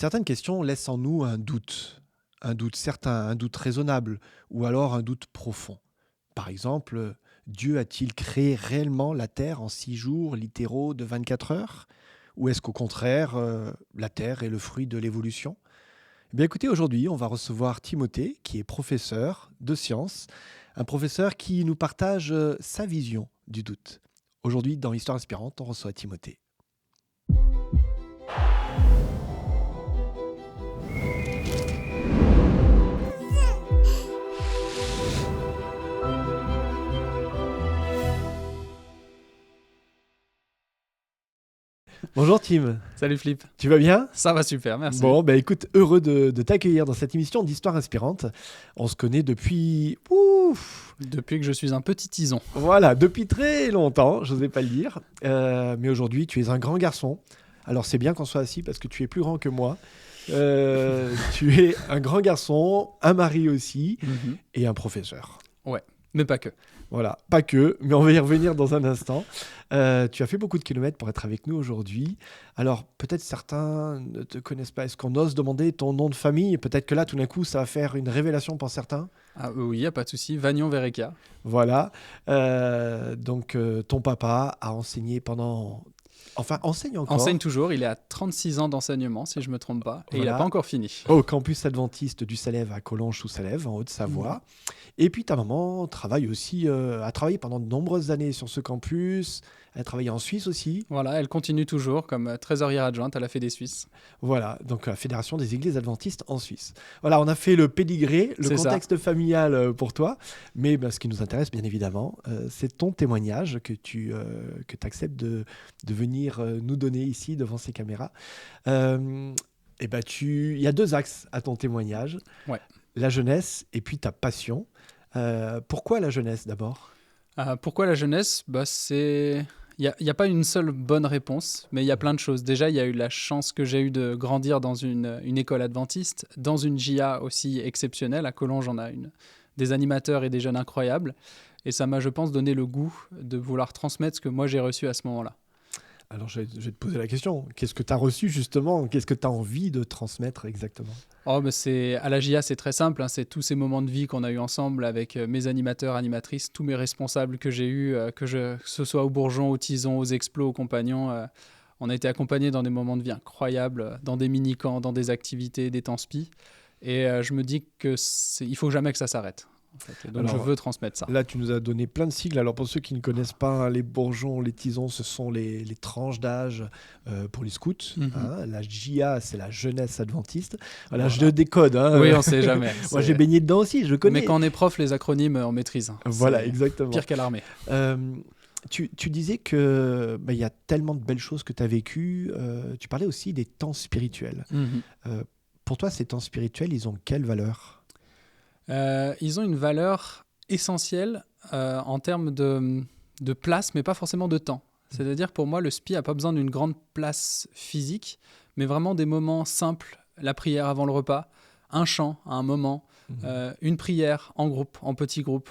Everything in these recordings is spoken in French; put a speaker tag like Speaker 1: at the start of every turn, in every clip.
Speaker 1: Certaines questions laissent en nous un doute certain, un doute raisonnable, ou alors un doute profond. Par exemple, Dieu a-t-il créé réellement la Terre en 6 jours littéraux de 24 heures? Ou est-ce qu'au contraire, la Terre est le fruit de l'évolution? Eh bien écoutez, aujourd'hui, on va recevoir Timothée, qui est professeur de sciences, un professeur qui nous partage sa vision du doute. Aujourd'hui, dans Histoire inspirante, on reçoit Timothée. Bonjour Tim,
Speaker 2: Salut Flip,
Speaker 1: tu vas bien?
Speaker 2: ça va super, merci.
Speaker 1: Bon, bah écoute, heureux de t'accueillir dans cette émission d'Histoire inspirante. On se connaît depuis...
Speaker 2: Depuis que je suis un petit tison.
Speaker 1: Voilà, depuis très longtemps, je n'osais pas le dire. Mais aujourd'hui, tu es un grand garçon. Alors c'est bien qu'on soit assis parce que tu es plus grand que moi. Tu es un grand garçon, un mari aussi, et un professeur.
Speaker 2: Ouais, mais pas que.
Speaker 1: Voilà, pas que, mais on va y revenir dans un instant. Tu as fait beaucoup de kilomètres pour être avec nous aujourd'hui. Alors, peut-être certains ne te connaissent pas. Est-ce qu'on ose demander ton nom de famille? Peut-être que là, tout d'un coup, ça va faire une révélation pour certains.
Speaker 2: Ah oui, y a pas de souci, Vagnon Verreca.
Speaker 1: Voilà. Donc, ton papa a enseigné pendant... Enfin, enseigne encore.
Speaker 2: Enseigne toujours, il est à 36 ans d'enseignement, si je me trompe pas, et il n'a pas encore fini.
Speaker 1: Au campus adventiste du Salève à Collonges-sous-Salève, en Haute-Savoie. Et puis, ta maman travaille aussi, a travaillé pendant de nombreuses années sur ce campus. Elle a travaillé en Suisse aussi.
Speaker 2: Voilà, elle continue toujours comme trésorière adjointe à la Fédé Suisse.
Speaker 1: Voilà, donc la Fédération des Églises Adventistes en Suisse. Voilà, on a fait le pédigré, le contexte familial pour toi. Mais ce qui nous intéresse, bien évidemment, c'est ton témoignage que tu acceptes de venir nous donner ici devant ces caméras. Il y a deux axes à ton témoignage.
Speaker 2: Ouais.
Speaker 1: La jeunesse et puis ta passion. Pourquoi la jeunesse d'abord?
Speaker 2: Pourquoi la jeunesse? Il n'y a pas une seule bonne réponse, mais il y a plein de choses. Déjà, il y a eu la chance que j'ai eue de grandir dans une école adventiste, dans une JA aussi exceptionnelle. À Collonges, on a des animateurs et des jeunes incroyables. Et ça m'a, je pense, donné le goût de vouloir transmettre ce que moi j'ai reçu à ce moment-là.
Speaker 1: Alors, je vais te poser la question. Qu'est-ce que tu as reçu justement? Qu'est-ce que tu as envie de transmettre exactement?
Speaker 2: À la JA, c'est très simple. C'est tous ces moments de vie qu'on a eu ensemble avec mes animateurs, animatrices, tous mes responsables que j'ai eus, que ce soit au Bourgeon, au Tison, aux Explos, aux Compagnons. On a été accompagnés dans des moments de vie incroyables, dans des mini-camps, dans des activités, des temps spi. Et je me dis qu'il faut jamais que ça s'arrête. En fait. Donc je veux transmettre ça.
Speaker 1: Là, tu nous as donné plein de sigles. Alors pour ceux qui ne connaissent pas, les bourgeons, les tisons, ce sont les tranches d'âge pour les scouts. La JA, c'est la jeunesse adventiste. Voilà. Je décode.
Speaker 2: Oui, on ne sait jamais.
Speaker 1: Moi, j'ai baigné dedans aussi, je connais.
Speaker 2: Mais quand on est prof, les acronymes, on maîtrise.
Speaker 1: Voilà, exactement.
Speaker 2: Pire qu'à l'armée.
Speaker 1: Tu disais qu'il y a tellement de belles choses que tu as vécues. Tu parlais aussi des temps spirituels. Pour toi, ces temps spirituels, ils ont quelle valeur?
Speaker 2: Ils ont une valeur essentielle en termes de place, mais pas forcément de temps. C'est-à-dire, pour moi, le SPI n'a pas besoin d'une grande place physique, mais vraiment des moments simples, la prière avant le repas, un chant à un moment, une prière en groupe, en petit groupe,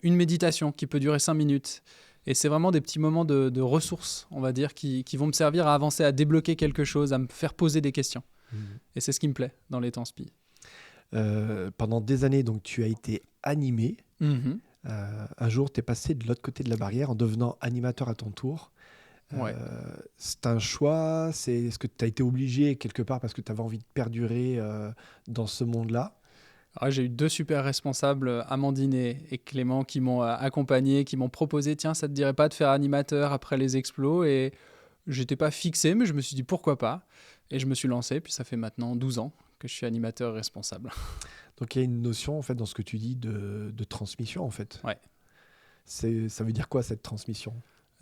Speaker 2: une méditation qui peut durer 5 minutes. Et c'est vraiment des petits moments de ressources, on va dire, qui vont me servir à avancer, à débloquer quelque chose, à me faire poser des questions. Et c'est ce qui me plaît dans les temps SPI.
Speaker 1: Pendant des années, donc, tu as été animé. Un jour, tu es passé de l'autre côté de la barrière en devenant animateur à ton tour. C'est un choix? Est-ce que tu as été obligé quelque part parce que tu avais envie de perdurer dans ce monde-là?
Speaker 2: Alors, j'ai eu 2 super responsables, Amandine et Clément, qui m'ont accompagné, qui m'ont proposé « Tiens, ça ne te dirait pas de faire animateur après les explos ?» Et je n'étais pas fixé, mais je me suis dit « Pourquoi pas ?» Et je me suis lancé, puis ça fait maintenant 12 ans que je suis animateur responsable.
Speaker 1: Donc il y a une notion en fait dans ce que tu dis de transmission en fait.
Speaker 2: Ouais.
Speaker 1: Ça veut dire quoi cette transmission?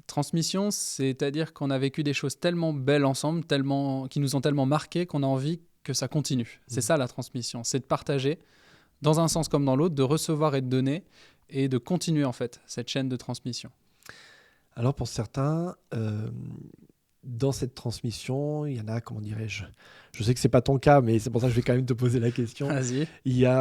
Speaker 2: Transmission, c'est-à-dire qu'on a vécu des choses tellement belles ensemble, qui nous ont tellement marqués qu'on a envie que ça continue. C'est ça la transmission, c'est de partager dans un sens comme dans l'autre, de recevoir et de donner et de continuer en fait cette chaîne de transmission.
Speaker 1: Alors pour certains, dans cette transmission, il y en a, comment dirais-je, je sais que c'est pas ton cas, mais c'est pour ça que je vais quand même te poser la question.
Speaker 2: Vas-y.
Speaker 1: Il y en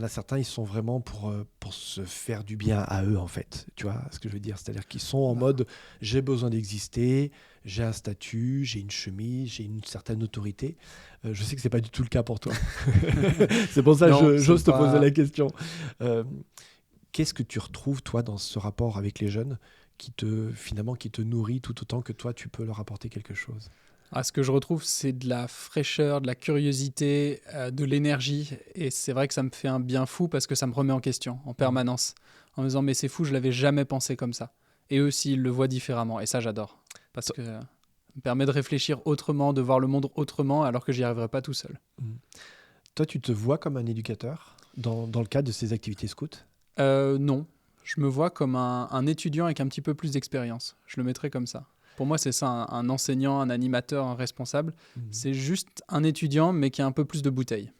Speaker 1: a certains, ils sont vraiment pour se faire du bien à eux, en fait. Tu vois ce que je veux dire? C'est-à-dire qu'ils sont en mode, j'ai besoin d'exister, j'ai un statut, j'ai une chemise, j'ai une certaine autorité. Je sais que c'est pas du tout le cas pour toi. C'est pour ça
Speaker 2: Non,
Speaker 1: que
Speaker 2: c'est
Speaker 1: j'ose te
Speaker 2: pas-
Speaker 1: poser la question. Euh, Qu'est-ce que tu retrouves, toi, dans ce rapport avec les jeunes finalement, qui te nourrit tout autant que toi, tu peux leur apporter quelque chose?
Speaker 2: Ce que je retrouve, c'est de la fraîcheur, de la curiosité, de l'énergie. Et c'est vrai que ça me fait un bien fou parce que ça me remet en question en permanence. En me disant, mais c'est fou, je l'avais jamais pensé comme ça. Et eux aussi, ils le voient différemment. Et ça, j'adore. Parce que ça me permet de réfléchir autrement, de voir le monde autrement, alors que j'y arriverais pas tout seul.
Speaker 1: Mm. Toi, tu te vois comme un éducateur dans le cadre de ces activités scouts?
Speaker 2: Non, je me vois comme un étudiant avec un petit peu plus d'expérience. Je le mettrais comme ça. Pour moi, c'est ça, un enseignant, un animateur, un responsable. C'est juste un étudiant, mais qui a un peu plus de bouteilles.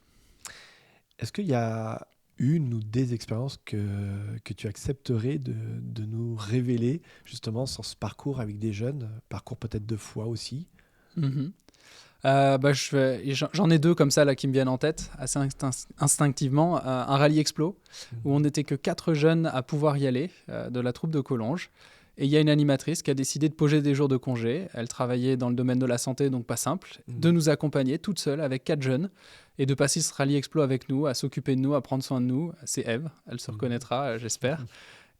Speaker 1: Est-ce qu'il y a une ou des expériences que tu accepterais de nous révéler, justement, sur ce parcours avec des jeunes, parcours peut-être de foi aussi?
Speaker 2: Mhm. J'en ai deux comme ça là, qui me viennent en tête, assez instinctivement. Un rallye explo, où on n'était que 4 jeunes à pouvoir y aller, de la troupe de Collonges. Et il y a une animatrice qui a décidé de poser des jours de congé. Elle travaillait dans le domaine de la santé, donc pas simple, de nous accompagner toute seule avec 4 jeunes et de passer ce rallye explo avec nous, à s'occuper de nous, à prendre soin de nous. C'est Eve, elle se reconnaîtra, j'espère.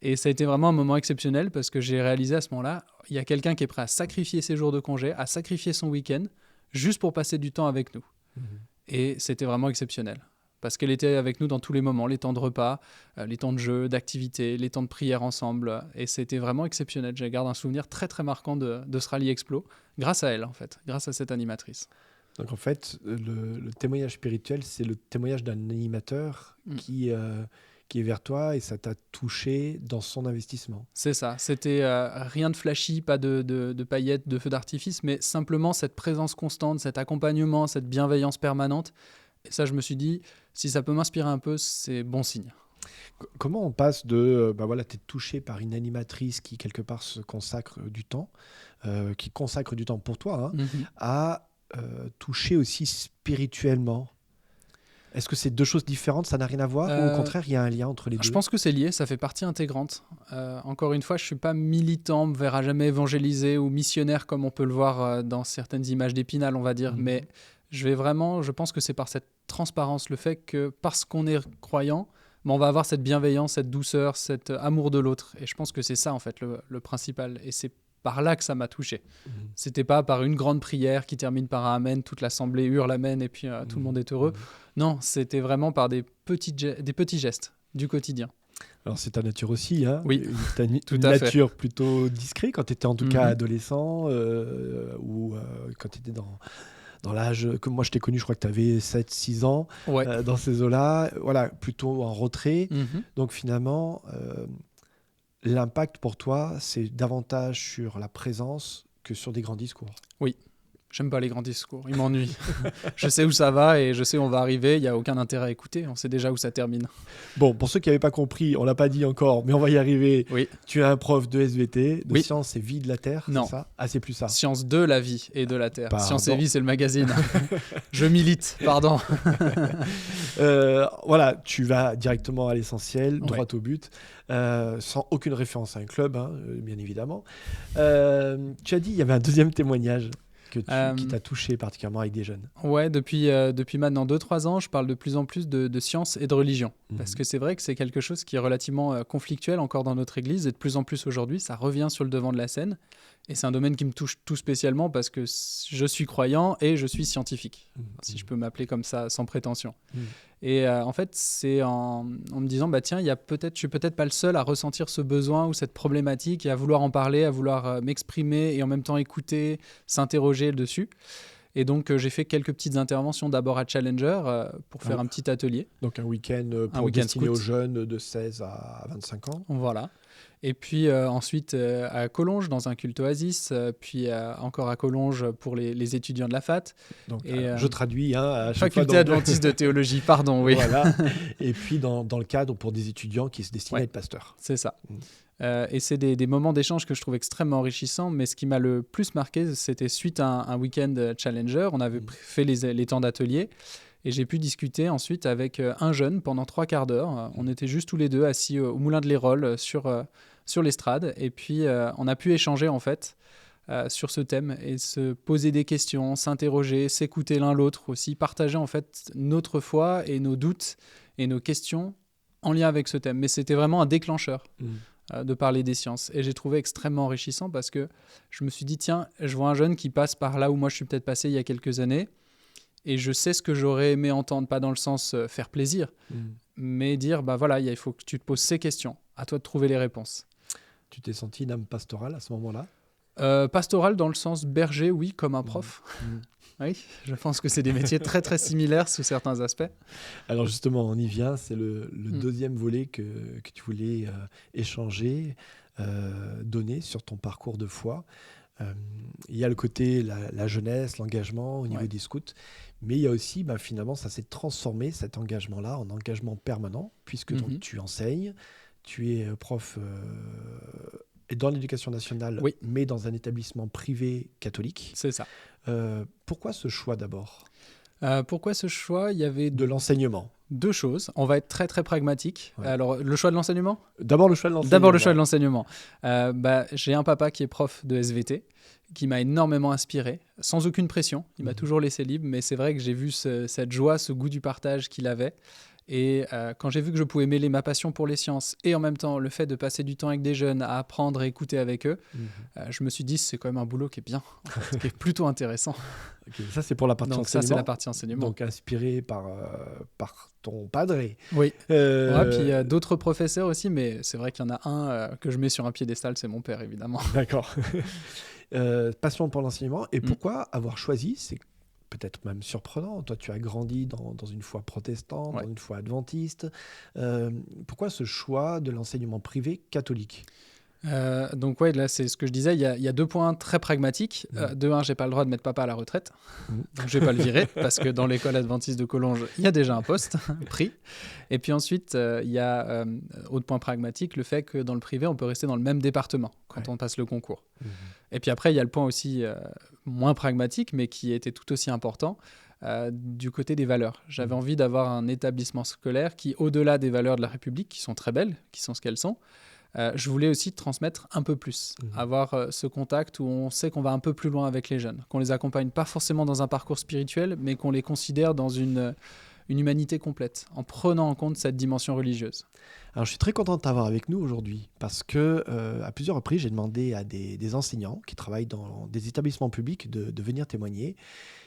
Speaker 2: Et ça a été vraiment un moment exceptionnel parce que j'ai réalisé à ce moment-là, il y a quelqu'un qui est prêt à sacrifier ses jours de congé, à sacrifier son week-end, juste pour passer du temps avec nous. Et c'était vraiment exceptionnel. Parce qu'elle était avec nous dans tous les moments, les temps de repas, les temps de jeu, d'activité, les temps de prière ensemble. Et c'était vraiment exceptionnel. Je garde un souvenir très très marquant de ce rallye explo, grâce à elle en fait, grâce à cette animatrice.
Speaker 1: Donc en fait, le témoignage spirituel, c'est le témoignage d'un animateur qui est vers toi et ça t'a touché dans son investissement.
Speaker 2: C'est ça, c'était rien de flashy, pas de paillettes, de feux d'artifice, mais simplement cette présence constante, cet accompagnement, cette bienveillance permanente. Et ça, je me suis dit, si ça peut m'inspirer un peu, c'est bon signe.
Speaker 1: Comment on passe de, t'es touché par une animatrice qui quelque part se consacre du temps, qui consacre du temps pour toi, à toucher aussi spirituellement? Est-ce que c'est deux choses différentes, ça n'a rien à voir, ou au contraire, il y a un lien entre les deux?
Speaker 2: Je pense que c'est lié, ça fait partie intégrante. Encore une fois, je ne suis pas militant, on me verra jamais évangéliser ou missionnaire comme on peut le voir dans certaines images d'Épinal, on va dire, mais je pense que c'est par cette transparence, le fait que parce qu'on est croyant, on va avoir cette bienveillance, cette douceur, cet amour de l'autre. Et je pense que c'est ça, en fait, le principal. Et c'est par là que ça m'a touché. C'était pas par une grande prière qui termine par un amen, toute l'assemblée hurle amen et puis tout le monde est heureux. Non, c'était vraiment par des petits gestes du quotidien.
Speaker 1: Alors c'est ta nature aussi, hein?
Speaker 2: Oui,
Speaker 1: une nature plutôt discrète quand tu étais en tout cas adolescent ou quand tu étais dans l'âge que moi je t'ai connu, je crois que tu avais 7-6 ans, dans ces eaux-là, voilà, plutôt en retrait. Donc finalement, l'impact pour toi, c'est davantage sur la présence que sur des grands discours.
Speaker 2: Oui, j'aime pas les grands discours, ils m'ennuient. Je sais où ça va et je sais où on va arriver, il n'y a aucun intérêt à écouter, on sait déjà où ça termine.
Speaker 1: Bon, pour ceux qui n'avaient pas compris, on l'a pas dit encore, mais on va y arriver.
Speaker 2: Oui.
Speaker 1: Tu es un prof de SVT, de sciences et vie de la Terre,
Speaker 2: non.
Speaker 1: c'est ça? Ah, c'est plus ça.
Speaker 2: Sciences de la vie et de la Terre.
Speaker 1: Pardon.
Speaker 2: Sciences et vie, c'est le magazine. Je milite, pardon.
Speaker 1: Voilà, tu vas directement à l'essentiel, droit au but, sans aucune référence à un club, hein, bien évidemment. Tu as dit il y avait un deuxième témoignage qui t'a touché particulièrement avec des jeunes.
Speaker 2: Ouais, depuis maintenant 2-3 ans, je parle de plus en plus de science et de religion. Parce que c'est vrai que c'est quelque chose qui est relativement conflictuel encore dans notre Église et de plus en plus aujourd'hui, ça revient sur le devant de la scène. Et c'est un domaine qui me touche tout spécialement parce que je suis croyant et je suis scientifique, si je peux m'appeler comme ça sans prétention. Et en fait, c'est en me disant, tiens, je suis peut-être pas le seul à ressentir ce besoin ou cette problématique et à vouloir en parler, à vouloir m'exprimer et en même temps écouter, s'interroger dessus. Et donc, j'ai fait quelques petites interventions d'abord à Challenger pour faire un petit atelier.
Speaker 1: Donc, un week-end destiné aux jeunes de 16 à 25 ans.
Speaker 2: Voilà. Et puis ensuite à Collonges, dans un culte oasis, puis encore à Collonges pour les étudiants de la FAT.
Speaker 1: Donc,
Speaker 2: Et
Speaker 1: je traduis à chaque fois.
Speaker 2: faculté adventiste de théologie, pardon, oui.
Speaker 1: Voilà. Et puis dans le cadre pour des étudiants qui se destinent à
Speaker 2: Ouais.
Speaker 1: être pasteurs.
Speaker 2: C'est ça.
Speaker 1: Mm.
Speaker 2: Et c'est des moments d'échange que je trouve extrêmement enrichissants, mais ce qui m'a le plus marqué, c'était suite à un week-end Challenger. On avait fait les temps d'atelier et j'ai pu discuter ensuite avec un jeune pendant 3/4 d'heure. On était juste tous les deux assis au Moulin de l'Hérole sur l'estrade et puis on a pu échanger en fait sur ce thème et se poser des questions, s'interroger, s'écouter l'un l'autre aussi, partager en fait notre foi et nos doutes et nos questions en lien avec ce thème. Mais c'était vraiment un déclencheur de parler des sciences. Et j'ai trouvé extrêmement enrichissant parce que je me suis dit, tiens, je vois un jeune qui passe par là où moi je suis peut-être passé il y a quelques années et je sais ce que j'aurais aimé entendre, pas dans le sens faire plaisir, mais dire, bah voilà, il faut que tu te poses ces questions, à toi de trouver les réponses.
Speaker 1: Tu t'es senti une âme pastorale à ce moment-là?
Speaker 2: Pastoral dans le sens berger, oui, comme un prof. Oui, je pense que c'est des métiers très très similaires sous certains aspects.
Speaker 1: Alors justement, on y vient, c'est le deuxième volet que tu voulais échanger, donner sur ton parcours de foi. Il y a le côté la jeunesse, l'engagement au niveau des scouts, mais il y a aussi finalement ça s'est transformé cet engagement-là en engagement permanent, puisque donc, tu enseignes, tu es prof dans l'éducation nationale, mais dans un établissement privé catholique.
Speaker 2: C'est ça.
Speaker 1: Pourquoi ce choix d'abord?
Speaker 2: Pourquoi ce choix? Il y avait
Speaker 1: de l'enseignement.
Speaker 2: Deux choses. On va être très très pragmatique. Alors, le choix de l'enseignement?
Speaker 1: D'abord le choix de l'enseignement.
Speaker 2: D'abord le choix de l'enseignement. J'ai un papa qui est prof de SVT, qui m'a énormément inspiré, sans aucune pression. Il m'a toujours laissé libre, mais c'est vrai que j'ai vu cette joie, ce goût du partage qu'il avait. Et quand j'ai vu que je pouvais mêler ma passion pour les sciences et en même temps le fait de passer du temps avec des jeunes, à apprendre et écouter avec eux, je me suis dit c'est quand même un boulot qui est bien, en fait, qui est plutôt intéressant.
Speaker 1: Okay, ça c'est pour la partie
Speaker 2: donc
Speaker 1: enseignement.
Speaker 2: Ça c'est la partie enseignement.
Speaker 1: Donc inspiré par ton padre.
Speaker 2: Oui. Puis il y a d'autres professeurs aussi, mais c'est vrai qu'il y en a un que je mets sur un piédestal, c'est mon père évidemment.
Speaker 1: D'accord. Passion pour l'enseignement. Et pourquoi avoir choisi, c'est peut-être même surprenant, toi tu as grandi dans une foi protestante, dans une foi adventiste. Pourquoi ce choix de l'enseignement privé catholique?
Speaker 2: Donc là c'est ce que je disais, il y a 2 points très pragmatiques. De un, j'ai pas le droit de mettre papa à la retraite, donc je vais pas le virer parce que dans l'école adventiste de Collonges, il y a déjà un poste pris. Et puis ensuite, il y a autre point pragmatique, le fait que dans le privé, on peut rester dans le même département quand on passe le concours. Et puis après, il y a le point aussi moins pragmatique, mais qui était tout aussi important, du côté des valeurs. J'avais envie d'avoir un établissement scolaire qui, au-delà des valeurs de la République, qui sont très belles, qui sont ce qu'elles sont, je voulais aussi transmettre un peu plus, avoir ce contact où on sait qu'on va un peu plus loin avec les jeunes, qu'on les accompagne pas forcément dans un parcours spirituel, mais qu'on les considère dans une humanité complète, en prenant en compte cette dimension religieuse.
Speaker 1: Alors, je suis très content de t'avoir avec nous aujourd'hui parce que à plusieurs reprises, j'ai demandé à des enseignants qui travaillent dans des établissements publics de venir témoigner.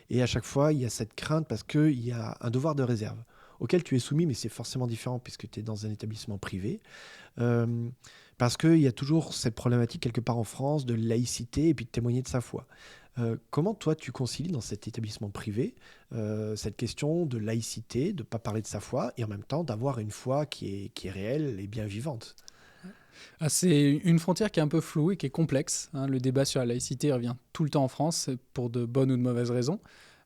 Speaker 1: Et à chaque fois, il y a cette crainte parce qu'il y a un devoir de réserve auquel tu es soumis, mais c'est forcément différent puisque tu es dans un établissement privé. Parce qu'il y a toujours cette problématique quelque part en France de laïcité et puis de témoigner de sa foi. Comment toi tu concilies dans cet établissement privé cette question de laïcité, de ne pas parler de sa foi et en même temps d'avoir une foi qui est réelle et bien vivante?
Speaker 2: C'est une frontière qui est un peu floue et qui est complexe. Le débat sur la laïcité revient tout le temps en France pour de bonnes ou de mauvaises raisons.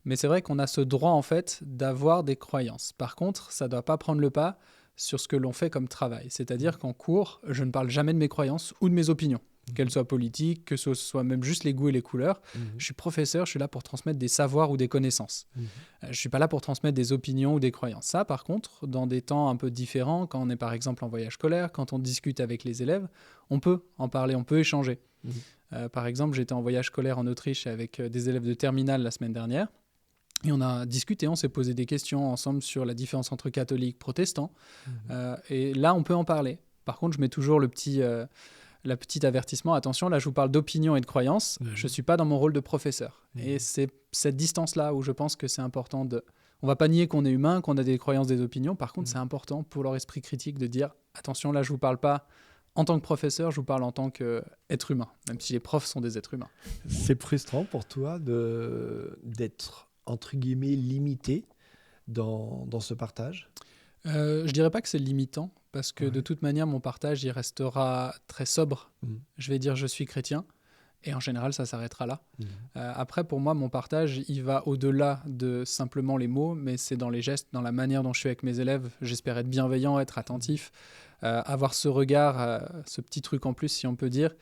Speaker 2: Mais c'est vrai qu'on a ce droit en fait d'avoir des croyances. Par contre, ça ne doit pas prendre le pas sur ce que l'on fait comme travail. C'est-à-dire qu'en cours, je ne parle jamais de mes croyances ou de mes opinions, qu'elles soient politiques, que ce soit même juste les goûts et les couleurs. Je suis professeur, je suis là pour transmettre des savoirs ou des connaissances. Je ne suis pas là pour transmettre des opinions ou des croyances. Ça, par contre, dans des temps un peu différents, quand on est par exemple en voyage scolaire, quand on discute avec les élèves, on peut en parler, on peut échanger. Par exemple, j'étais en voyage scolaire en Autriche avec des élèves de terminale la semaine dernière. Et on a discuté, on s'est posé des questions ensemble sur la différence entre catholiques et protestants. Et là, on peut en parler. Par contre, je mets toujours le petit avertissement. Attention, là, je vous parle d'opinion et de croyance. Je ne suis pas dans mon rôle de professeur. Et c'est cette distance-là où je pense que c'est important de... On ne va pas nier qu'on est humain, qu'on a des croyances, des opinions. Par contre, c'est important pour leur esprit critique de dire « Attention, là, je ne vous parle pas en tant que professeur, je vous parle en tant qu'être humain. » Même si les profs sont des êtres humains.
Speaker 1: C'est frustrant pour toi d'être entre guillemets limité dans ce partage?
Speaker 2: Je dirais pas que c'est limitant parce que de
Speaker 1: Ouais.
Speaker 2: toute manière, mon partage, il restera très sobre.
Speaker 1: Mhm.
Speaker 2: Je vais dire je suis chrétien, et en général, ça s'arrêtera là.
Speaker 1: Mhm.
Speaker 2: Après, pour moi, mon partage, il va au-delà de simplement les mots, mais c'est dans les gestes, dans la manière dont je suis avec mes élèves. J'espère être bienveillant, être attentif, avoir ce regard, ce petit truc en plus, si on peut dire,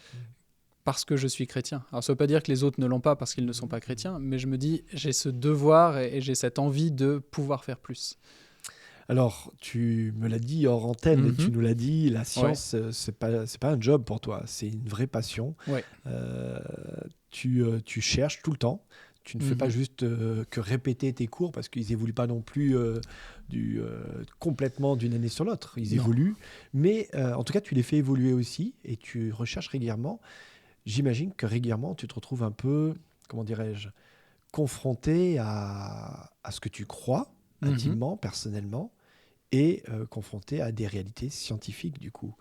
Speaker 2: parce que je suis chrétien. Alors, ça ne veut pas dire que les autres ne l'ont pas parce qu'ils ne sont pas chrétiens, mais je me dis, j'ai ce devoir et j'ai cette envie de pouvoir faire plus.
Speaker 1: Alors, tu me l'as dit hors antenne, et tu
Speaker 2: Mhm.
Speaker 1: nous l'as dit, la
Speaker 2: Ouais,
Speaker 1: science, c'est pas un job pour toi, c'est une vraie passion.
Speaker 2: ouais.
Speaker 1: Euh, tu cherches tout le temps. Tu ne fais pas
Speaker 2: Mhm.
Speaker 1: juste que répéter tes cours parce qu'ils évoluent pas non plus complètement d'une année sur l'autre. Ils
Speaker 2: Non.
Speaker 1: évoluent, mais en tout cas, tu les fais évoluer aussi et tu recherches régulièrement. J'imagine que régulièrement, tu te retrouves un peu, comment dirais-je, confronté à ce que tu crois
Speaker 2: Mhm.
Speaker 1: intimement, personnellement, et confronté à des réalités scientifiques, du coup,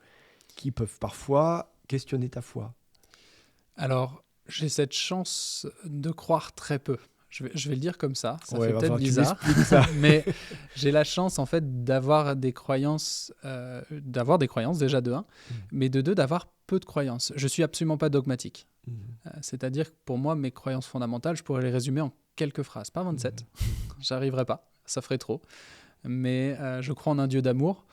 Speaker 1: qui peuvent parfois questionner ta foi.
Speaker 2: Alors, j'ai cette chance de croire très peu. Je vais le dire comme ça
Speaker 1: Ouais,
Speaker 2: fait
Speaker 1: va
Speaker 2: peut-être
Speaker 1: falloir que tu
Speaker 2: bizarre,
Speaker 1: m'expliques ça.
Speaker 2: mais j'ai la chance en fait d'avoir des croyances déjà de un,
Speaker 1: Mhm.
Speaker 2: mais de deux, d'avoir peu de croyances. Je suis absolument pas dogmatique.
Speaker 1: Mhm.
Speaker 2: C'est-à-dire que pour moi, mes croyances fondamentales, je pourrais les résumer en quelques phrases, pas 27.
Speaker 1: Mhm.
Speaker 2: J'arriverai pas, ça ferait trop. Mais je crois en un Dieu d'amour,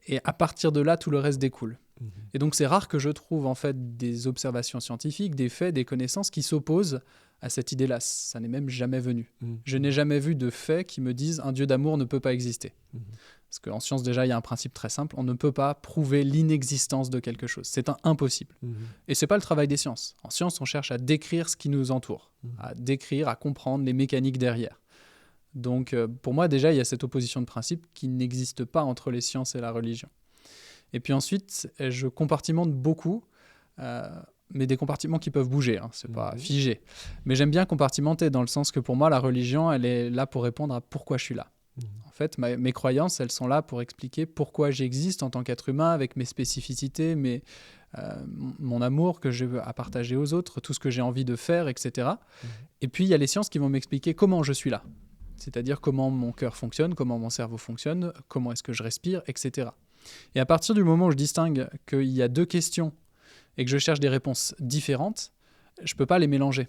Speaker 2: et à partir de là, tout le reste découle.
Speaker 1: Mhm.
Speaker 2: Et donc c'est rare que je trouve en fait des observations scientifiques, des faits, des connaissances qui s'opposent à cette idée-là. Ça n'est même jamais venu.
Speaker 1: Mhm.
Speaker 2: Je n'ai jamais vu de faits qui me disent un Dieu d'amour ne peut pas exister.
Speaker 1: Mhm.
Speaker 2: Parce qu'en science déjà, il y a un principe très simple, on ne peut pas prouver l'inexistence de quelque chose. C'est un impossible.
Speaker 1: Mhm.
Speaker 2: Et c'est pas le travail des sciences. En science, on cherche à décrire ce qui nous entoure,
Speaker 1: Mhm.
Speaker 2: à décrire, à comprendre les mécaniques derrière. Donc pour moi déjà, il y a cette opposition de principe qui n'existe pas entre les sciences et la religion. Et puis ensuite, je compartimente beaucoup, euh, mais des compartiments qui peuvent bouger, hein, c'est pas
Speaker 1: Mhm.
Speaker 2: figé. Mais j'aime bien compartimenter dans le sens que pour moi, la religion, elle est là pour répondre à pourquoi je suis là.
Speaker 1: Mhm.
Speaker 2: En fait, mes croyances, elles sont là pour expliquer pourquoi j'existe en tant qu'être humain, avec mes spécificités, mon amour que j'ai à partager aux autres, tout ce que j'ai envie de faire, etc.
Speaker 1: Mhm.
Speaker 2: Et puis, il y a les sciences qui vont m'expliquer comment je suis là. C'est-à-dire comment mon cœur fonctionne, comment mon cerveau fonctionne, comment est-ce que je respire, etc. Et à partir du moment où je distingue qu'il y a deux questions et que je cherche des réponses différentes, je ne peux pas les mélanger.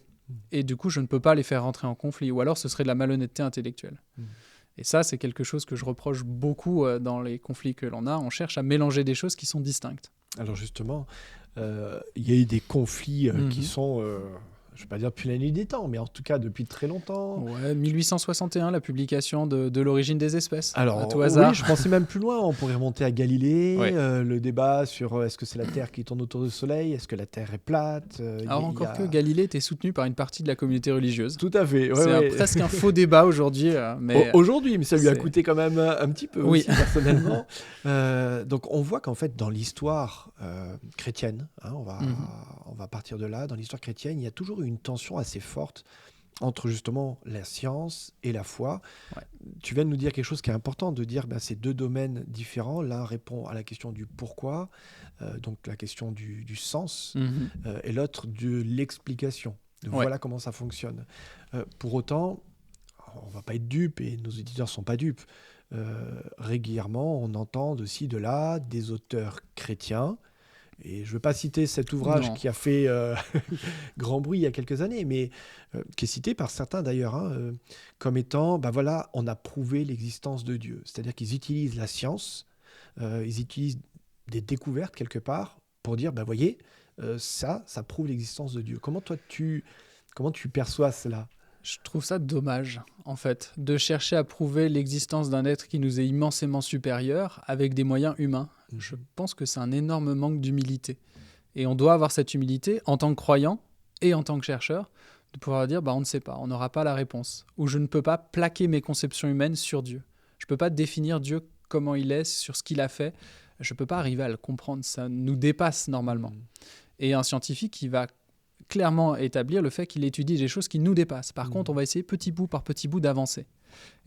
Speaker 2: Et du coup, je ne peux pas les faire rentrer en conflit. Ou alors, ce serait de la malhonnêteté intellectuelle. Et ça, c'est quelque chose que je reproche beaucoup dans les conflits que l'on a. On cherche à mélanger des choses qui sont distinctes.
Speaker 1: Alors justement, il y a eu des conflits qui
Speaker 2: Mhm.
Speaker 1: sont, je ne vais pas dire depuis la nuit des temps, mais en tout cas depuis très longtemps.
Speaker 2: Ouais, 1861, la publication de l'origine des espèces, à
Speaker 1: Alors
Speaker 2: tout
Speaker 1: oui,
Speaker 2: hasard.
Speaker 1: je pensais même plus loin. On pourrait remonter à Galilée,
Speaker 2: Ouais.
Speaker 1: le débat sur est-ce que c'est la Terre qui tourne autour du Soleil, est-ce que la Terre est plate.
Speaker 2: Alors encore que Galilée était soutenu par une partie de la communauté religieuse.
Speaker 1: Tout à fait. Ouais,
Speaker 2: C'est
Speaker 1: ouais.
Speaker 2: presque un faux débat aujourd'hui, mais
Speaker 1: Aujourd'hui, mais ça lui a
Speaker 2: c'est...
Speaker 1: coûté quand même un petit peu
Speaker 2: Oui.
Speaker 1: aussi personnellement. Donc on voit qu'en fait dans l'histoire chrétienne, hein,
Speaker 2: Mhm.
Speaker 1: on va partir de là, dans l'histoire chrétienne, il y a toujours eu une tension assez forte entre justement la science et la foi.
Speaker 2: Ouais.
Speaker 1: Tu viens de nous dire quelque chose qui est important, de dire ben, c'est deux domaines différents. L'un répond à la question du pourquoi, donc la question du sens,
Speaker 2: Mhm.
Speaker 1: et l'autre de l'explication.
Speaker 2: Ouais.
Speaker 1: Voilà comment ça fonctionne. Pour autant, on va pas être dupes et nos auditeurs sont pas dupes. Régulièrement, on entend de ci, de là des auteurs chrétiens. Et je ne veux pas citer cet ouvrage
Speaker 2: Non.
Speaker 1: qui a fait grand bruit il y a quelques années, mais qui est cité par certains d'ailleurs, hein, comme étant, ben voilà, on a prouvé l'existence de Dieu. C'est-à-dire qu'ils utilisent la science, ils utilisent des découvertes quelque part pour dire, ben voyez, ça prouve l'existence de Dieu. Comment tu perçois cela?
Speaker 2: Je trouve ça dommage, en fait, de chercher à prouver l'existence d'un être qui nous est immensément supérieur avec des moyens humains. Je pense que c'est un énorme manque d'humilité. Et on doit avoir cette humilité en tant que croyant et en tant que chercheur, de pouvoir dire, bah, on ne sait pas, on n'aura pas la réponse. Ou je ne peux pas plaquer mes conceptions humaines sur Dieu. Je ne peux pas définir Dieu comment il est, sur ce qu'il a fait. Je ne peux pas arriver à le comprendre, ça nous dépasse normalement. Et un scientifique, il va clairement établir le fait qu'il étudie des choses qui nous dépassent. Par contre, on va essayer petit bout par petit bout d'avancer.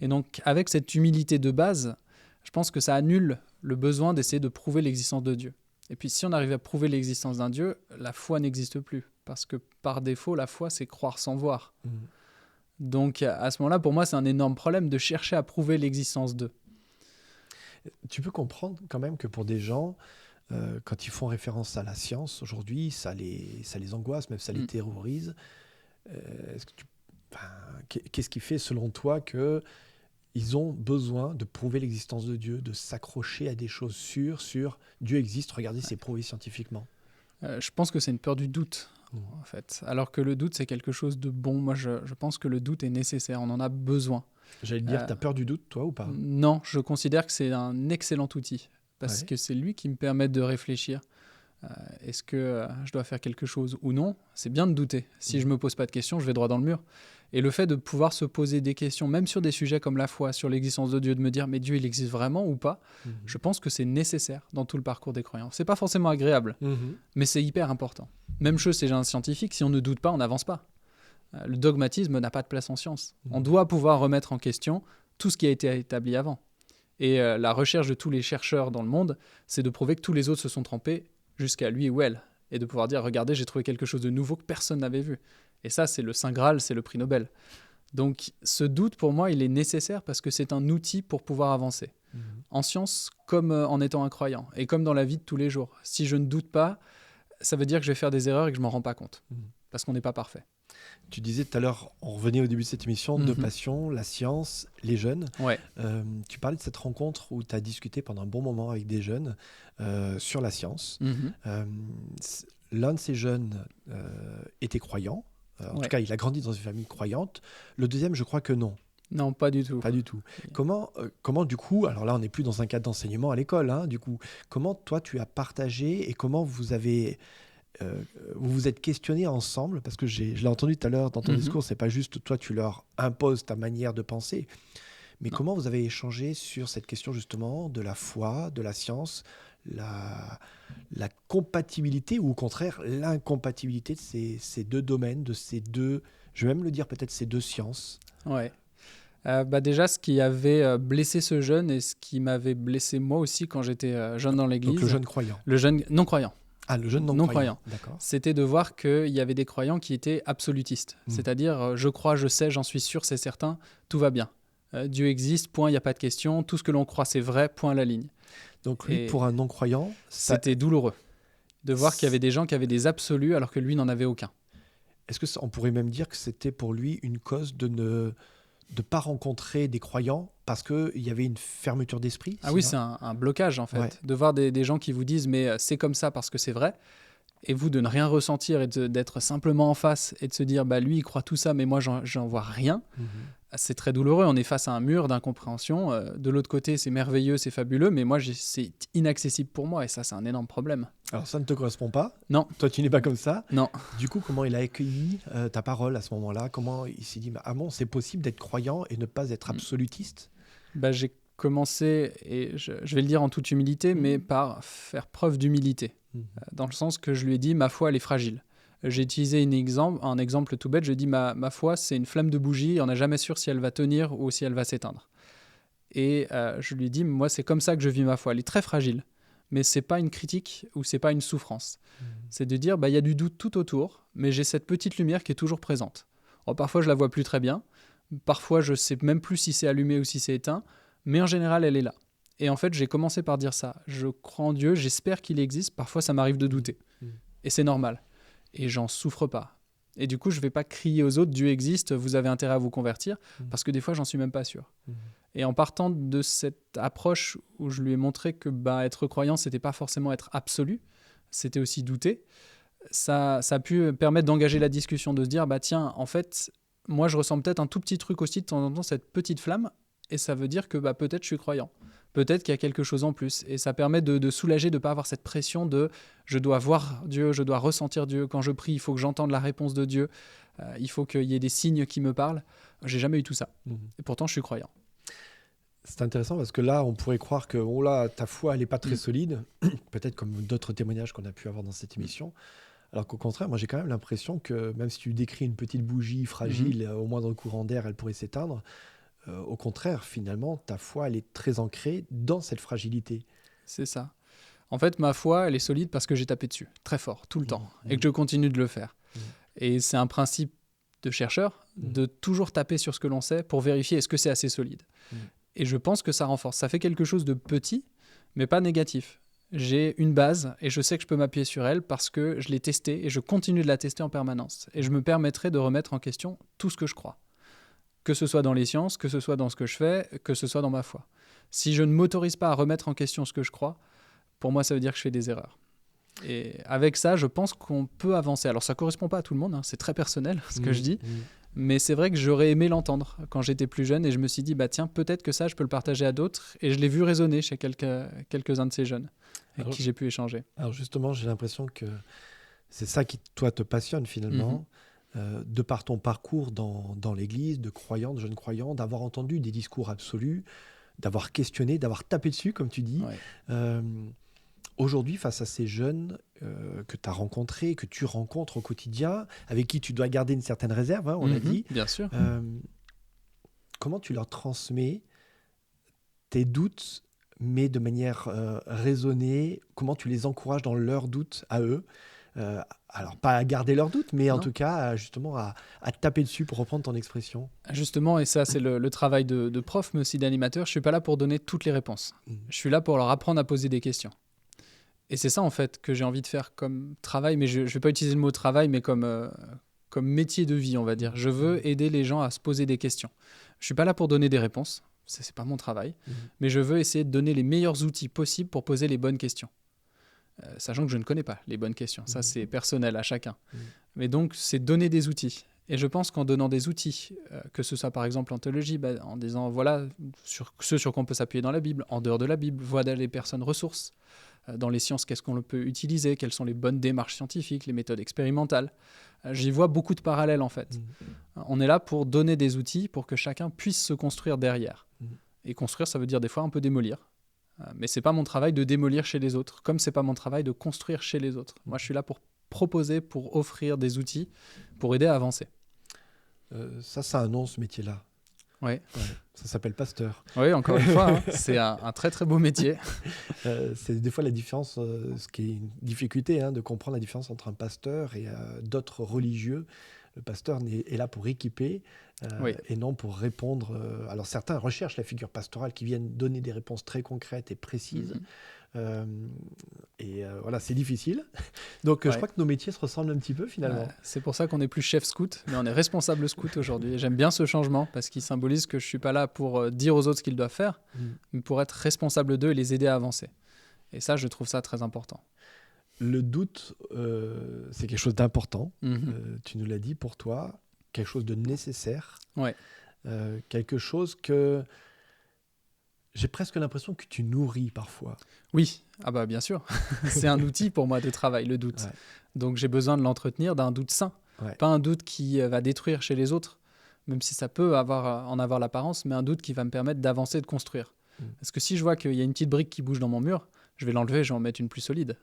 Speaker 2: Et donc, avec cette humilité de base, je pense que ça annule le besoin d'essayer de prouver l'existence de Dieu. Et puis, si on arrive à prouver l'existence d'un Dieu, la foi n'existe plus. Parce que par défaut, la foi, c'est croire sans voir. Donc, à ce moment-là, pour moi, c'est un énorme problème de chercher à prouver l'existence d'eux.
Speaker 1: Tu peux comprendre quand même que pour des gens, quand ils font référence à la science, aujourd'hui, ça les angoisse, même ça les
Speaker 2: Mm.
Speaker 1: terrorise. Est-ce que enfin, qu'est-ce qui fait, selon toi, que ils ont besoin de prouver l'existence de Dieu, de s'accrocher à des choses sûres sur Dieu existe, regardez, c'est prouvé scientifiquement.
Speaker 2: Je pense que c'est une peur du doute, en fait. Alors que le doute, c'est quelque chose de bon. Moi, je pense que le doute est nécessaire. On en a besoin.
Speaker 1: J'allais te dire, tu as peur du doute, toi, ou pas?
Speaker 2: Non, je considère que c'est un excellent outil. Parce
Speaker 1: Ouais.
Speaker 2: que c'est lui qui me permet de réfléchir. Est-ce que je dois faire quelque chose ou non? C'est bien de douter. Si je ne me pose pas de questions, je vais droit dans le mur. Et le fait de pouvoir se poser des questions, même sur des sujets comme la foi, sur l'existence de Dieu, de me dire, mais Dieu, il existe vraiment ou pas? Je pense que c'est nécessaire dans tout le parcours des croyants. C'est pas forcément agréable, mais c'est hyper important. Même chose, c'est un scientifique, si on ne doute pas, on n'avance pas. Le dogmatisme n'a pas de place en science. On doit pouvoir remettre en question tout ce qui a été établi avant. Et la recherche de tous les chercheurs dans le monde, c'est de prouver que tous les autres se sont trompés jusqu'à lui ou elle. Et de pouvoir dire, regardez, j'ai trouvé quelque chose de nouveau que personne n'avait vu. Et ça, c'est le Saint Graal, c'est le prix Nobel. Donc ce doute, pour moi, il est nécessaire parce que c'est un outil pour pouvoir avancer. En science, comme en étant un croyant, et comme dans la vie de tous les jours. Si je ne doute pas, ça veut dire que je vais faire des erreurs et que je ne m'en rends pas compte. Parce qu'on n'est pas parfait.
Speaker 1: Tu disais tout à l'heure, on revenait au début de cette émission, deux passions, la science, les jeunes.
Speaker 2: Ouais.
Speaker 1: Tu parlais de cette rencontre où tu as discuté pendant un bon moment avec des jeunes sur la science. L'un de ces jeunes était croyant. En tout cas, il a grandi dans une famille croyante. Le deuxième, je crois que non.
Speaker 2: Non, pas du tout.
Speaker 1: Pas du tout. Comment, du coup, alors là, on n'est plus dans un cadre d'enseignement à l'école, hein, du coup, comment toi, tu as partagé et comment vous avez... vous vous êtes questionné ensemble, parce que je l'ai entendu tout à l'heure dans ton discours, c'est pas juste toi, tu leur imposes ta manière de penser, mais comment vous avez échangé sur cette question justement de la foi, de la science, la compatibilité ou au contraire l'incompatibilité de ces deux domaines, de ces deux, je vais même le dire peut-être ces deux sciences.
Speaker 2: Ouais. Déjà, ce qui avait blessé ce jeune et ce qui m'avait blessé moi aussi quand j'étais jeune dans l'église.
Speaker 1: Donc le jeune croyant.
Speaker 2: Le jeune non-croyant.
Speaker 1: Ah, le jeune non-croyant. D'accord.
Speaker 2: C'était de voir qu'il y avait des croyants qui étaient absolutistes. C'est-à-dire, je crois, je sais, j'en suis sûr, c'est certain, tout va bien. Dieu existe, point, il n'y a pas de question. Tout ce que l'on croit, c'est vrai, point à la ligne.
Speaker 1: Donc lui, pour un non-croyant...
Speaker 2: C'était douloureux de voir qu'il y avait des gens qui avaient des absolus alors que lui n'en avait aucun.
Speaker 1: Est-ce qu'on pourrait même dire que c'était pour lui une cause de ne pas rencontrer des croyants parce qu'il y avait une fermeture d'esprit?
Speaker 2: Ah oui, c'est un blocage en fait. Ouais. De voir des gens qui vous disent mais c'est comme ça parce que c'est vrai, et vous de ne rien ressentir et d'être simplement en face et de se dire bah lui il croit tout ça mais moi j'en vois rien. C'est très douloureux, on est face à un mur d'incompréhension. De l'autre côté c'est merveilleux, c'est fabuleux, mais moi c'est inaccessible pour moi et ça c'est un énorme problème.
Speaker 1: Alors ça ne te correspond pas?
Speaker 2: Non.
Speaker 1: Toi tu n'es pas comme ça?
Speaker 2: Non.
Speaker 1: Du coup comment il a accueilli ta parole à ce moment-là? Comment il s'est dit ah bon, c'est possible d'être croyant et ne pas être absolutiste?
Speaker 2: J'ai commencé, et je vais le dire en toute humilité, mais par faire preuve d'humilité. Dans le sens que je lui ai dit ma foi elle est fragile. J'ai utilisé un exemple tout bête, je dis ma foi c'est une flamme de bougie, on n'est jamais sûr si elle va tenir ou si elle va s'éteindre. Et je lui ai dit moi c'est comme ça que je vis ma foi, elle est très fragile, mais c'est pas une critique ou c'est pas une souffrance. C'est de dire y a du doute tout autour, mais j'ai cette petite lumière qui est toujours présente. Alors, parfois je la vois plus très bien, parfois je sais même plus si c'est allumé ou si c'est éteint, mais en général elle est là. Et en fait j'ai commencé par dire ça, je crois en Dieu, j'espère qu'il existe, parfois ça m'arrive de douter, et c'est normal. Et j'en souffre pas. Et du coup, je vais pas crier aux autres, Dieu existe, vous avez intérêt à vous convertir, parce que des fois, j'en suis même pas sûr. Et en partant de cette approche où je lui ai montré que être croyant, c'était pas forcément être absolu, c'était aussi douter, ça a pu permettre d'engager la discussion, de se dire, tiens, en fait, moi, je ressens peut-être un tout petit truc aussi de temps en temps, cette petite flamme, et ça veut dire que peut-être je suis croyant. Peut-être qu'il y a quelque chose en plus. Et ça permet de soulager, de ne pas avoir cette pression de « je dois voir Dieu, je dois ressentir Dieu. Quand je prie, il faut que j'entende la réponse de Dieu. Il faut qu'il y ait des signes qui me parlent. » J'ai jamais eu tout ça. Et pourtant, je suis croyant.
Speaker 1: C'est intéressant parce que là, on pourrait croire que ta foi, elle n'est pas très solide. Peut-être comme d'autres témoignages qu'on a pu avoir dans cette émission. Alors qu'au contraire, moi, j'ai quand même l'impression que même si tu décris une petite bougie fragile, au moins dans le courant d'air, elle pourrait s'éteindre. Au contraire, finalement, ta foi, elle est très ancrée dans cette fragilité.
Speaker 2: C'est ça. En fait, ma foi, elle est solide parce que j'ai tapé dessus, très fort, tout le temps, et que je continue de le faire. Et c'est un principe de chercheur, de toujours taper sur ce que l'on sait pour vérifier est-ce que c'est assez solide. Et je pense que ça renforce. Ça fait quelque chose de petit, mais pas négatif. J'ai une base et je sais que je peux m'appuyer sur elle parce que je l'ai testée et je continue de la tester en permanence. Et je me permettrai de remettre en question tout ce que je crois. Que ce soit dans les sciences, que ce soit dans ce que je fais, que ce soit dans ma foi. Si je ne m'autorise pas à remettre en question ce que je crois, pour moi, ça veut dire que je fais des erreurs. Et avec ça, je pense qu'on peut avancer. Alors, ça ne correspond pas à tout le monde, hein, c'est très personnel ce que je dis, mais c'est vrai que j'aurais aimé l'entendre quand j'étais plus jeune et je me suis dit, bah tiens, peut-être que ça, je peux le partager à d'autres. Et je l'ai vu résonner chez quelques-uns de ces jeunes avec qui j'ai pu échanger.
Speaker 1: Alors justement, j'ai l'impression que c'est ça qui, toi, te passionne finalement, de par ton parcours dans l'Église, de croyants, de jeunes croyants, d'avoir entendu des discours absolus, d'avoir questionné, d'avoir tapé dessus, comme tu dis.
Speaker 2: Ouais.
Speaker 1: Aujourd'hui, face à ces jeunes que tu as rencontrés, que tu rencontres au quotidien, avec qui tu dois garder une certaine réserve, hein, on l'a dit,
Speaker 2: bien sûr.
Speaker 1: comment tu leur transmets tes doutes, mais de manière raisonnée? Comment tu les encourages dans leurs doutes à eux? Alors, pas à garder leurs doutes, mais en tout cas, justement, à taper dessus, pour reprendre ton expression.
Speaker 2: Justement, et ça, c'est le travail de prof, mais aussi d'animateur. Je ne suis pas là pour donner toutes les réponses. Je suis là pour leur apprendre à poser des questions. Et c'est ça, en fait, que j'ai envie de faire comme travail, mais je ne vais pas utiliser le mot travail, mais comme métier de vie, on va dire. Je veux aider les gens à se poser des questions. Je ne suis pas là pour donner des réponses, ce n'est pas mon travail, mais je veux essayer de donner les meilleurs outils possibles pour poser les bonnes questions. Sachant que je ne connais pas les bonnes questions, ça c'est personnel à chacun. Mais donc, c'est donner des outils. Et je pense qu'en donnant des outils, que ce soit par exemple en théologie, en disant voilà ceux sur quoi on peut s'appuyer dans la Bible, en dehors de la Bible, voilà les personnes ressources. Dans les sciences, qu'est-ce qu'on peut utiliser, quelles sont les bonnes démarches scientifiques, les méthodes expérimentales. J'y vois beaucoup de parallèles en fait. On est là pour donner des outils pour que chacun puisse se construire derrière. Et construire, ça veut dire des fois un peu démolir. Mais c'est pas mon travail de démolir chez les autres, comme c'est pas mon travail de construire chez les autres. Moi, je suis là pour proposer, pour offrir des outils, pour aider à avancer.
Speaker 1: Ça a un nom, ce métier-là.
Speaker 2: Ouais.
Speaker 1: Ça s'appelle pasteur.
Speaker 2: Oui, encore une fois, hein, c'est un très très beau métier.
Speaker 1: C'est des fois la différence, ce qui est une difficulté, de comprendre la différence entre un pasteur et d'autres religieux. Le pasteur est là pour équiper et non pour répondre. Alors certains recherchent la figure pastorale qui vienne donner des réponses très concrètes et précises. Voilà, c'est difficile. Donc je crois que nos métiers se ressemblent un petit peu finalement.
Speaker 2: C'est pour ça qu'on n'est plus chef scout, mais on est responsable scout aujourd'hui. Et j'aime bien ce changement parce qu'il symbolise que je ne suis pas là pour dire aux autres ce qu'ils doivent faire, mais pour être responsable d'eux et les aider à avancer. Et ça, je trouve ça très important.
Speaker 1: Le doute, c'est quelque chose d'important. Tu nous l'as dit, pour toi, quelque chose de nécessaire. Quelque chose que j'ai presque l'impression que tu nourris parfois.
Speaker 2: Oui, bien sûr. C'est un outil pour moi de travail, le doute. Donc j'ai besoin de l'entretenir d'un doute sain. Pas un doute qui va détruire chez les autres, même si ça peut en avoir l'apparence, mais un doute qui va me permettre d'avancer, de construire. Parce que si je vois qu'il y a une petite brique qui bouge dans mon mur, je vais l'enlever, je vais en mettre une plus solide.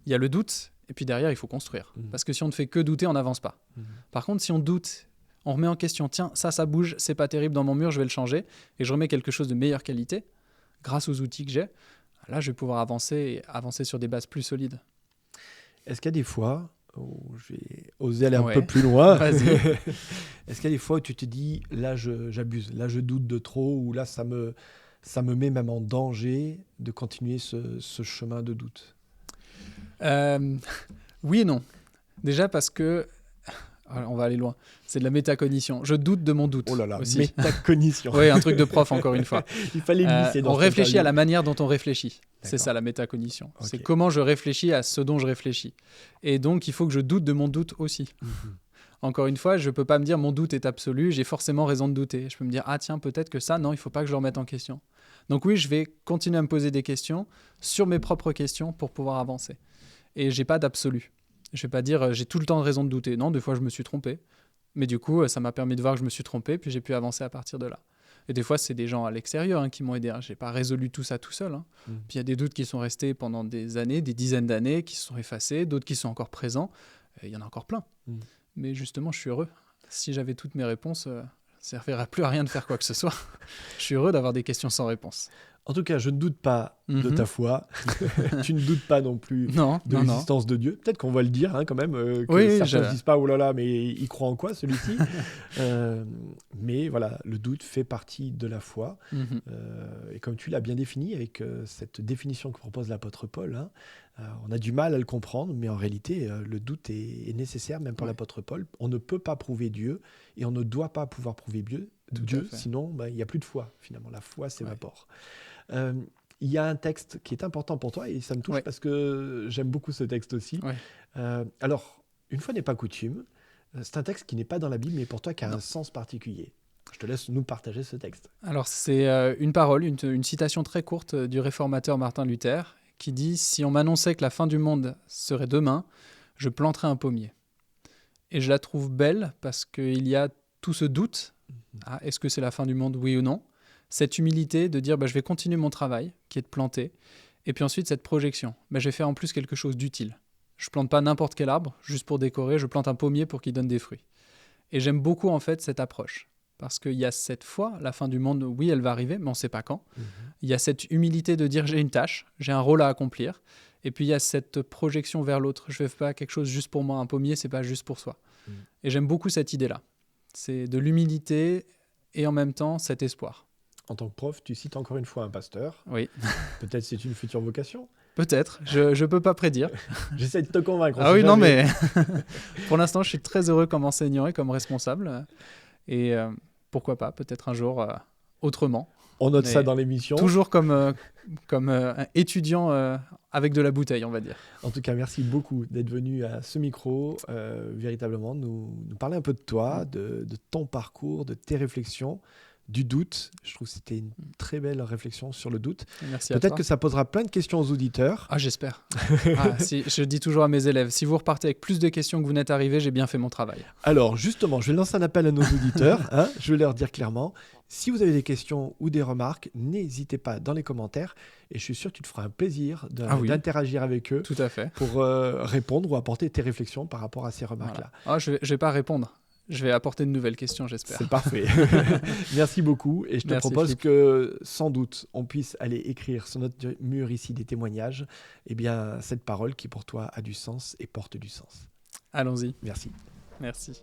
Speaker 2: Il y a le doute, et puis derrière, il faut construire. Parce que si on ne fait que douter, on n'avance pas. Par contre, si on doute, on remet en question, tiens, ça bouge, c'est pas terrible dans mon mur, je vais le changer, et je remets quelque chose de meilleure qualité, grâce aux outils que j'ai, là, je vais pouvoir avancer sur des bases plus solides.
Speaker 1: Est-ce qu'il y a des fois où je vais oser aller un peu plus loin?
Speaker 2: Vas-y.
Speaker 1: Est-ce qu'il y a des fois où tu te dis, là, j'abuse, là, je doute de trop, ou là, ça me met même en danger de continuer ce chemin de doute?
Speaker 2: Oui et non. Déjà parce que... Alors, on va aller loin. C'est de la métacognition. Je doute de mon doute.
Speaker 1: Oh là là,
Speaker 2: aussi.
Speaker 1: Métacognition.
Speaker 2: Oui, un truc de prof, encore une fois.
Speaker 1: Il fallait glisser dans
Speaker 2: on réfléchit à la manière dont on réfléchit. C'est ça, la métacognition. Okay. C'est comment je réfléchis à ce dont je réfléchis. Et donc, il faut que je doute de mon doute aussi. Encore une fois, je ne peux pas me dire mon doute est absolu, j'ai forcément raison de douter. Je peux me dire, ah tiens, peut-être que ça, non, il ne faut pas que je le remette en question. Donc oui, je vais continuer à me poser des questions sur mes propres questions pour pouvoir avancer. Et je n'ai pas d'absolu. Je ne vais pas dire j'ai tout le temps raison de douter. Non, des fois, je me suis trompé. Mais du coup, ça m'a permis de voir que je me suis trompé, puis j'ai pu avancer à partir de là. Et des fois, c'est des gens à l'extérieur qui m'ont aidé. Je n'ai pas résolu tout ça tout seul. Puis il y a des doutes qui sont restés pendant des années, des dizaines d'années, qui se sont effacés, d'autres qui sont encore présents. Il y en a encore plein. Mais justement, je suis heureux. Si j'avais toutes mes réponses, ça ne servirait plus à rien de faire quoi que ce soit. Je suis heureux d'avoir des questions sans réponse.
Speaker 1: En tout cas, je ne doute pas de
Speaker 2: Mhm.
Speaker 1: ta foi. Tu ne doutes pas non plus
Speaker 2: Non,
Speaker 1: de
Speaker 2: non, non.
Speaker 1: l'existence de Dieu. Peut-être qu'on va le dire quand même, que
Speaker 2: Oui,
Speaker 1: certains
Speaker 2: je...
Speaker 1: ne se disent pas, oh là là, mais il croit en quoi celui-ci? Euh, mais voilà, le doute fait partie de la foi.
Speaker 2: Mhm.
Speaker 1: Et comme tu l'as bien défini avec cette définition que propose l'apôtre Paul, hein, on a du mal à le comprendre, mais en réalité, le doute est nécessaire même pour
Speaker 2: Ouais,
Speaker 1: l'apôtre Paul. On ne peut pas prouver Dieu et on ne doit pas pouvoir prouver
Speaker 2: tout à
Speaker 1: Dieu,
Speaker 2: fait.
Speaker 1: sinon ben, il n'y a plus de foi finalement. La foi
Speaker 2: Ouais.
Speaker 1: s'évapore. Euh, il y a un texte qui est important pour toi et ça me touche
Speaker 2: Ouais,
Speaker 1: parce que j'aime beaucoup ce texte aussi.
Speaker 2: ouais.
Speaker 1: Alors, une fois n'est pas coutume, c'est un texte qui n'est pas dans la Bible, mais pour toi qui a
Speaker 2: Non.
Speaker 1: un sens particulier. Je te laisse nous partager ce texte.
Speaker 2: Alors, c'est une parole, une citation très courte du réformateur Martin Luther qui dit: Si on m'annonçait que la fin du monde serait demain, je planterais un pommier. Et je la trouve belle parce qu'il y a tout ce doute. Ah, est-ce que c'est la fin du monde, oui ou non? Cette humilité de dire bah, je vais continuer mon travail, qui est de planter. Et puis ensuite, cette projection. Bah, je vais faire en plus quelque chose d'utile. Je plante pas n'importe quel arbre juste pour décorer, je plante un pommier pour qu'il donne des fruits. Et j'aime beaucoup en fait cette approche. Parce qu'il y a cette foi, la fin du monde, oui, elle va arriver, mais on ne sait pas quand. Il y a cette humilité de dire j'ai une tâche, j'ai un rôle à accomplir. Et puis il y a cette projection vers l'autre. Je ne fais pas quelque chose juste pour moi. Un pommier, c'est pas juste pour soi. Et j'aime beaucoup cette idée-là. C'est de l'humilité et en même temps cet espoir.
Speaker 1: En tant que prof, tu cites encore une fois un pasteur.
Speaker 2: Oui,
Speaker 1: Peut-être c'est une future vocation.
Speaker 2: peut-être. Je ne peux pas prédire.
Speaker 1: J'essaie de te convaincre. On
Speaker 2: Ah
Speaker 1: sait
Speaker 2: oui, non,
Speaker 1: jamais.
Speaker 2: mais pour l'instant, je suis très heureux comme enseignant et comme responsable. Et pourquoi pas, peut-être un jour autrement.
Speaker 1: On note ça
Speaker 2: Mais
Speaker 1: dans l'émission.
Speaker 2: toujours comme un étudiant avec de la bouteille, on va dire.
Speaker 1: En tout cas, merci beaucoup d'être venu à ce micro, véritablement nous parler un peu de toi, de ton parcours, de tes réflexions, du doute. Je trouve que c'était une très belle réflexion sur le doute.
Speaker 2: Merci à
Speaker 1: Peut-être
Speaker 2: toi.
Speaker 1: que ça posera plein de questions aux auditeurs.
Speaker 2: Ah, j'espère. Si, je dis toujours à mes élèves, si vous repartez avec plus de questions que vous n'êtes arrivé, j'ai bien fait mon travail.
Speaker 1: Alors, justement, je vais lancer un appel à nos auditeurs. Hein, je vais leur dire clairement, si vous avez des questions ou des remarques, n'hésitez pas dans les commentaires. Et je suis sûr que tu te feras un plaisir
Speaker 2: Ah oui.
Speaker 1: d'interagir avec eux
Speaker 2: Tout à fait.
Speaker 1: pour répondre ou apporter tes réflexions par rapport à ces remarques-là.
Speaker 2: Voilà. Ah, je vais pas répondre. Je vais apporter de nouvelles questions, j'espère.
Speaker 1: C'est parfait. Merci beaucoup. Et je te
Speaker 2: Merci,
Speaker 1: propose
Speaker 2: Philippe.
Speaker 1: que, sans doute, on puisse aller écrire sur notre mur ici des témoignages, eh bien, cette parole qui pour toi a du sens et porte du sens.
Speaker 2: Allons-y.
Speaker 1: Merci.
Speaker 2: Merci.